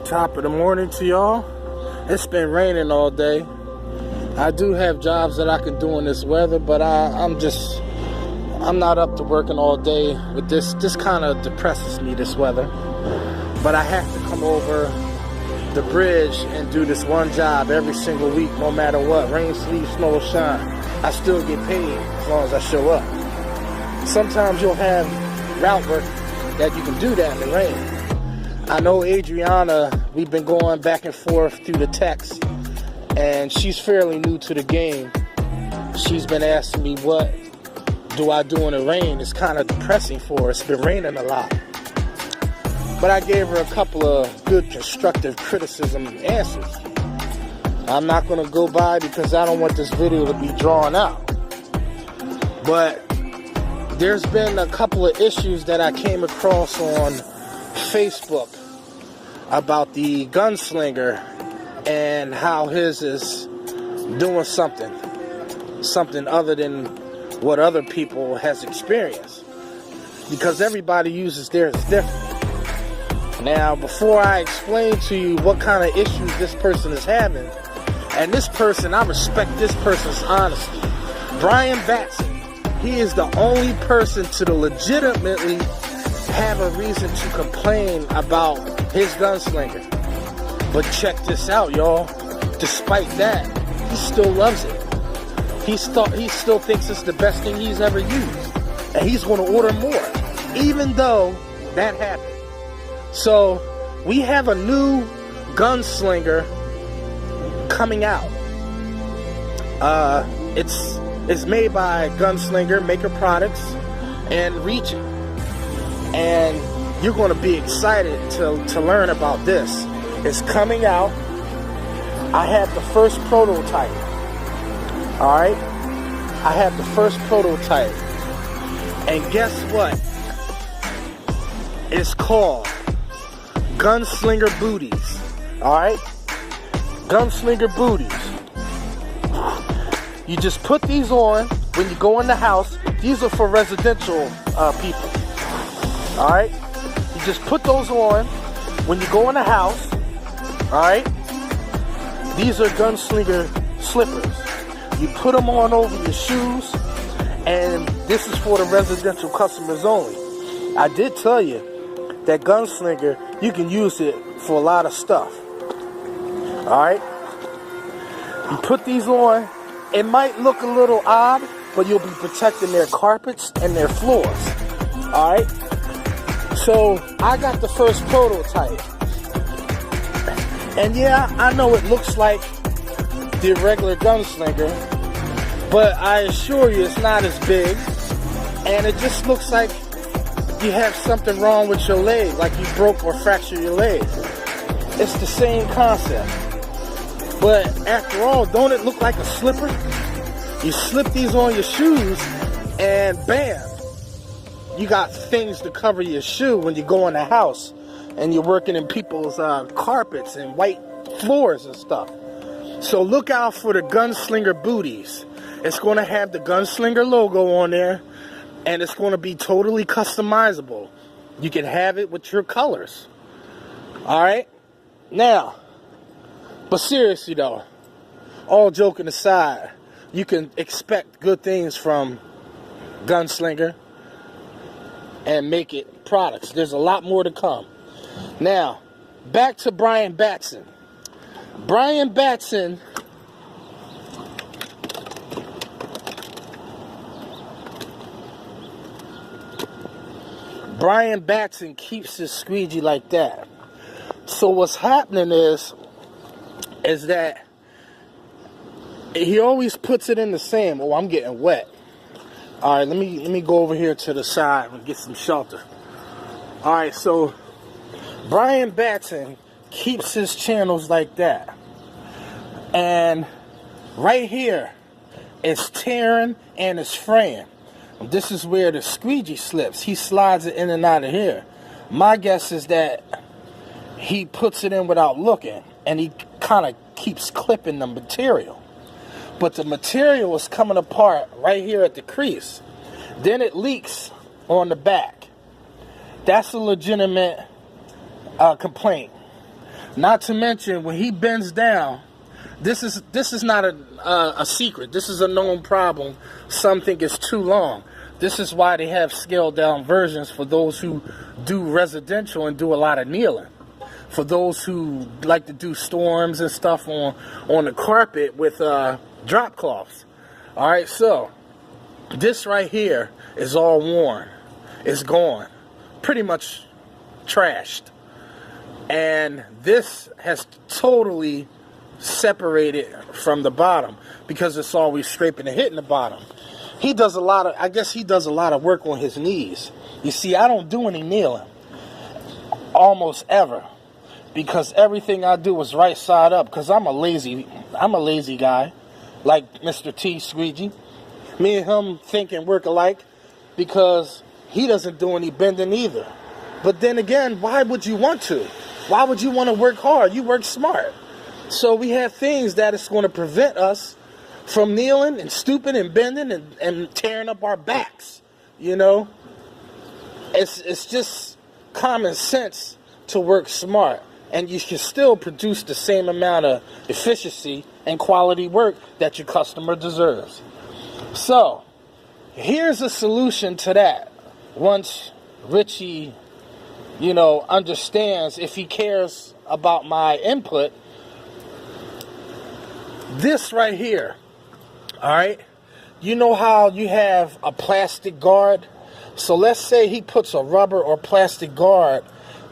Top of the morning to y'all. It's been raining all day. I do have jobs that I can do in this weather, but I'm not up to working all day with this. This kind of depresses me, this weather. But I have to come over the bridge and do this one job every single week, no matter what. Rain, sleet, snow, or shine. I still get paid as long as I show up. Sometimes you'll have route work that you can do that in the rain. I know Adriana, we've been going back and forth through the text, and she's fairly new to the game. She's been asking me, what do I do in the rain? It's kind of depressing for her. It's been raining a lot. But I gave her a couple of good constructive criticism answers. I'm not going to go by because I don't want this video to be drawn out. But there's been a couple of issues that I came across on Facebook about the Gunslinger and how his is doing something other than what other people has experienced, because everybody uses theirs different. Now, before I explain to you what kind of issues this person is having, and this person, I respect this person's honesty. Brian Batson, he is the only person to legitimately have a reason to complain about his Gunslinger. But check this out, y'all. Despite that, he still loves it. He still thinks it's the best thing he's ever used. And he's going to order more, even though that happened. So, we have a new Gunslinger coming out. It's made by Gunslinger, Maker Products, and Region. And you're going to be excited to learn about this. It's coming out. I have the first prototype. Alright? I have the first prototype. And guess what? It's called Gunslinger Booties. Alright? Gunslinger Booties. You just put these on when you go in the house. These are for residential people. Alright? You just put those on when you go in the house. Alright? These are Gunslinger slippers. You put them on over your shoes, and this is for the residential customers only. I did tell you that Gunslinger, you can use it for a lot of stuff. Alright? You put these on. It might look a little odd, but you'll be protecting their carpets and their floors. Alright? So, I got the first prototype. And yeah, I know it looks like the regular Gunslinger, but I assure you it's not as big. And it just looks like you have something wrong with your leg, like you broke or fractured your leg. It's the same concept. But after all, don't it look like a slipper? You slip these on your shoes, and bam, you got things to cover your shoe when you go in the house and you're working in people's carpets and white floors and stuff. So look out for the Gunslinger Booties. It's going to have the Gunslinger logo on there, and it's going to be totally customizable. You can have it with your colors. Alright? Now, but seriously though, all joking aside, you can expect good things from Gunslinger and Make It products. There's a lot more to come. Now, back to Brian Batson. Brian Batson keeps his squeegee like that. So what's happening is that he always puts it in the same. Oh, I'm getting wet. All right, let me go over here to the side and get some shelter. All right, so Brian Batson keeps his channels like that. And right here, it's tearing and it's fraying. This is where the squeegee slips. He slides it in and out of here. My guess is that he puts it in without looking, and he kind of keeps clipping the material. But the material is coming apart right here at the crease. Then it leaks on the back. That's a legitimate complaint. Not to mention, when he bends down, this is not a secret. This is a known problem. Some think it's too long. This is why they have scaled down versions for those who do residential and do a lot of kneeling. For those who like to do storms and stuff on the carpet with drop cloths. All right, so this right here is all worn. It's gone. Pretty much trashed. And this has totally separated from the bottom because it's always scraping and hitting the bottom. He does a lot of, I guess he does a lot of work on his knees. You see, I don't do any kneeling. Almost ever. Because everything I do is right side up. Because I'm a lazy guy. Like Mr. T. Squeegee. Me and him think and work alike. Because he doesn't do any bending either. But then again, why would you want to? Why would you want to work hard? You work smart. So we have things that is going to prevent us from kneeling and stooping and bending and tearing up our backs. You know? It's just common sense to work smart. And you can still produce the same amount of efficiency and quality work that your customer deserves. So, here's a solution to that. Once Richie, understands, if he cares about my input, this right here, all right? You know how you have a plastic guard? So let's say he puts a rubber or plastic guard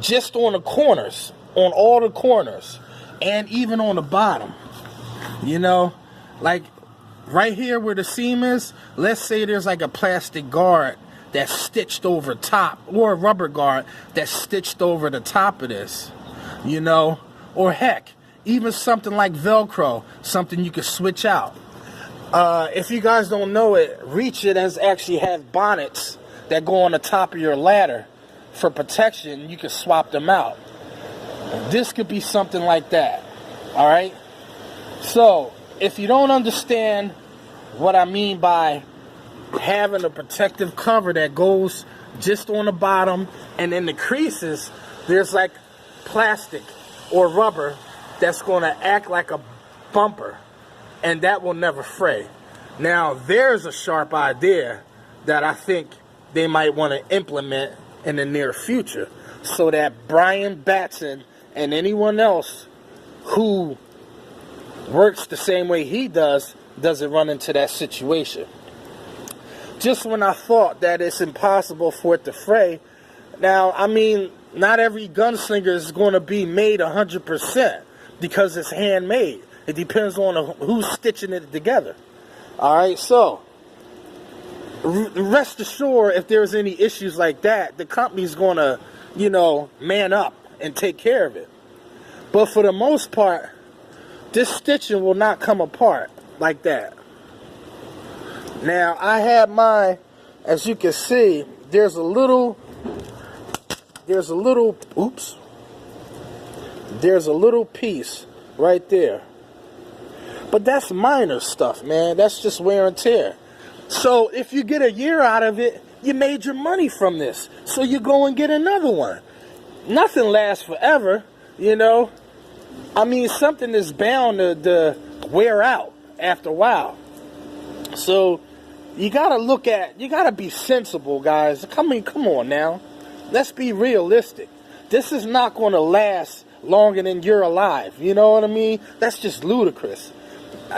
just on the corners, on all the corners, and even on the bottom. Like right here where the seam is, let's say there's like a plastic guard that's stitched over top, or a rubber guard that's stitched over the top of this, or heck, even something like Velcro, something you can switch out. If you guys don't know it, Reach It has actually had bonnets that go on the top of your ladder for protection. You can swap them out. This could be something like that. All right. So if you don't understand what I mean by having a protective cover that goes just on the bottom, and in the creases there's like plastic or rubber that's going to act like a bumper, and that will never fray. Now there's a sharp idea that I think they might want to implement in the near future, so that Brian Batson and anyone else who works the same way he doesn't run into that situation. Just when I thought that it's impossible for it to fray, now, I mean, not every gunslinger is going to be made 100% because it's handmade. It depends on who's stitching it together. All right, so rest assured, if there's any issues like that, the company's going to, man up and take care of it. But for the most part, this stitching will not come apart like that. Now, I have mine, as you can see, there's a little piece right there. But that's minor stuff, man. That's just wear and tear. So if you get a year out of it, you made your money from this. So you go and get another one. Nothing lasts forever, I mean, something is bound to wear out after a while. So you gotta be sensible, guys. Come on now. Let's be realistic. This is not going to last longer than you're alive. You know what I mean? That's just ludicrous.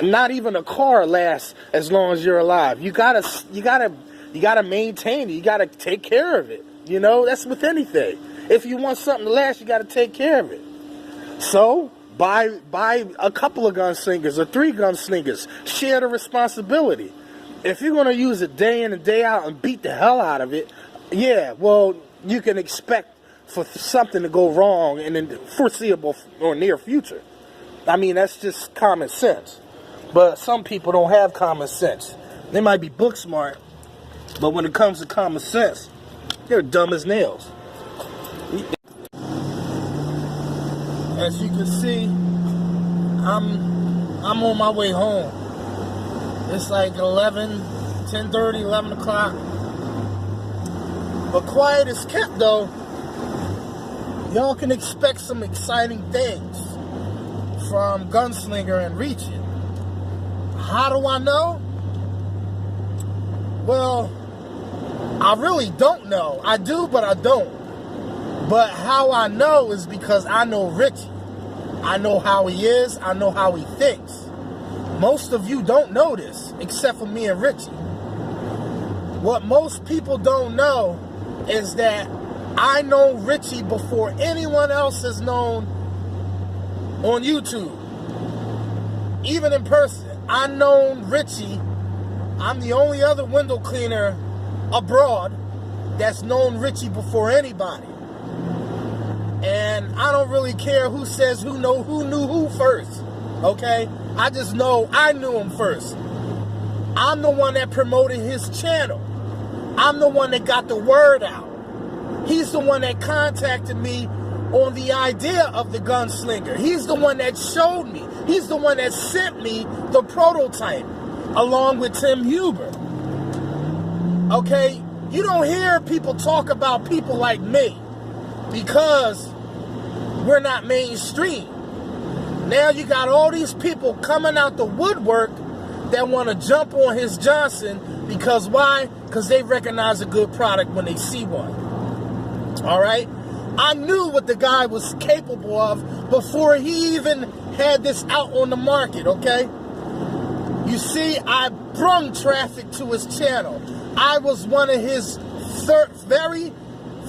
Not even a car lasts as long as you're alive. You gotta maintain it. You gotta take care of it. That's with anything. If you want something to last, you gotta take care of it. So buy a couple of gunslingers or 3 gunslingers. Share the responsibility. If you're gonna use it day in and day out and beat the hell out of it, yeah, well, you can expect for something to go wrong in the foreseeable or near future. I mean, that's just common sense. But some people don't have common sense. They might be book smart, but when it comes to common sense, they're dumb as nails. As you can see, I'm on my way home. It's like 10:30, 11 o'clock. But quiet is kept, though. y'all can expect some exciting things from Gunslinger and Reach It. How do I know? Well, I really don't know. I do, but I don't. But how I know is because I know Richie. I know how he is. I know how he thinks. Most of you don't know this, except for me and Richie. What most people don't know is that I know Richie before anyone else is known on YouTube. Even in person. I known Richie. I'm the only other window cleaner abroad that's known Richie before anybody. And I don't really care who says who knew who first. Okay? I just know I knew him first. I'm the one that promoted his channel. I'm the one that got the word out. He's the one that contacted me on the idea of the Gunslinger. He's the one that showed me. He's the one that sent me the prototype along with Tim Huber. Okay? You don't hear people talk about people like me because we're not mainstream. Now you got all these people coming out the woodwork that want to jump on his Johnson because why? Because they recognize a good product when they see one. All right? I knew what the guy was capable of before he even had this out on the market, okay? You see, I brung traffic to his channel. I was one of his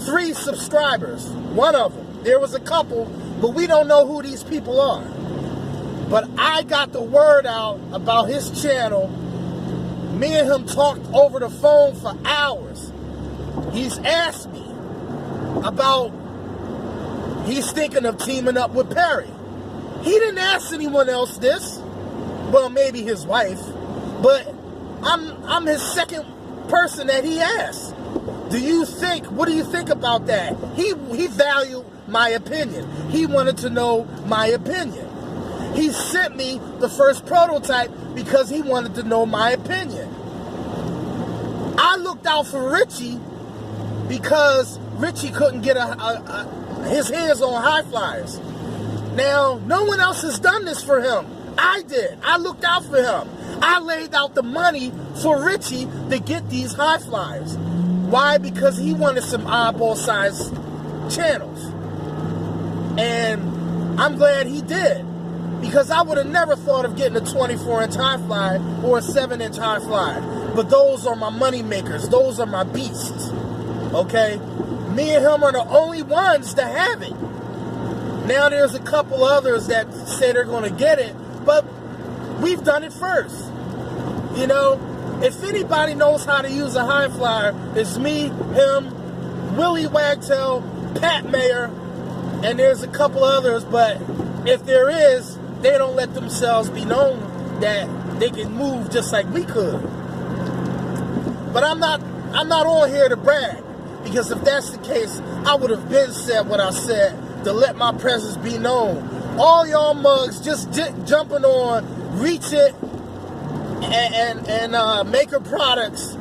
three subscribers. One of them. There was a couple, but we don't know who these people are. But I got the word out about his channel. Me and him talked over the phone for hours. He's asked me about, he's thinking of teaming up with Perry. He didn't ask anyone else this. Well, maybe his wife. But I'm his second person that he asked. What do you think about that? He valued my opinion. He wanted to know my opinion. He sent me the first prototype because he wanted to know my opinion. I looked out for Richie because Richie couldn't get his hands on high flyers. Now, no one else has done this for him. I did. I looked out for him. I laid out the money for Richie to get these high flyers. Why? Because he wanted some eyeball-sized channels. And I'm glad he did. Because I would have never thought of getting a 24-inch high flyer or a 7-inch high flyer. But those are my money makers. Those are my beasts. Okay? Me and him are the only ones to have it. Now there's a couple others that say they're going to get it. But we've done it first. You know? If anybody knows how to use a high flyer, it's me, him, Willie Wagtail, Pat Mayer, and there's a couple others. But if there is, they don't let themselves be known that they can move just like we could. But I'm not on here to brag, because if that's the case, I would have been said what I said to let my presence be known. All y'all mugs just jumping on Reach It and Maker Products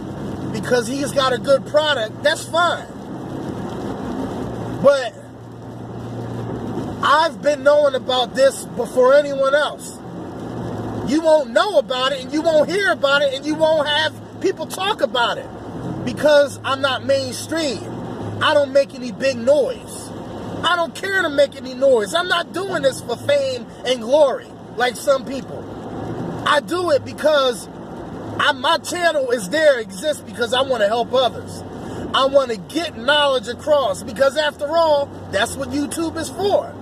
because he's got a good product, that's fine. But I've been knowing about this before anyone else. You won't know about it, and you won't hear about it, and you won't have people talk about it because I'm not mainstream. I don't make any big noise. I don't care to make any noise. I'm not doing this for fame and glory like some people. I do it because my channel is there, exists because I want to help others. I want to get knowledge across because after all, that's what YouTube is for.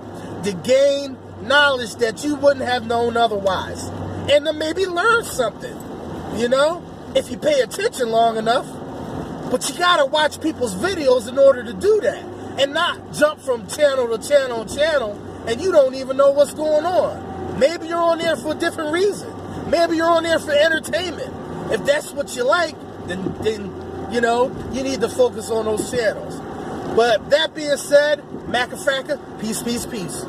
To gain knowledge that you wouldn't have known otherwise. And to maybe learn something, you know, if you pay attention long enough. But you gotta watch people's videos in order to do that. And not jump from channel to channel to channel and you don't even know what's going on. Maybe you're on there for a different reason. Maybe you're on there for entertainment. If that's what you like, then you know, you need to focus on those channels. But that being said, Macafracka, peace, peace, peace.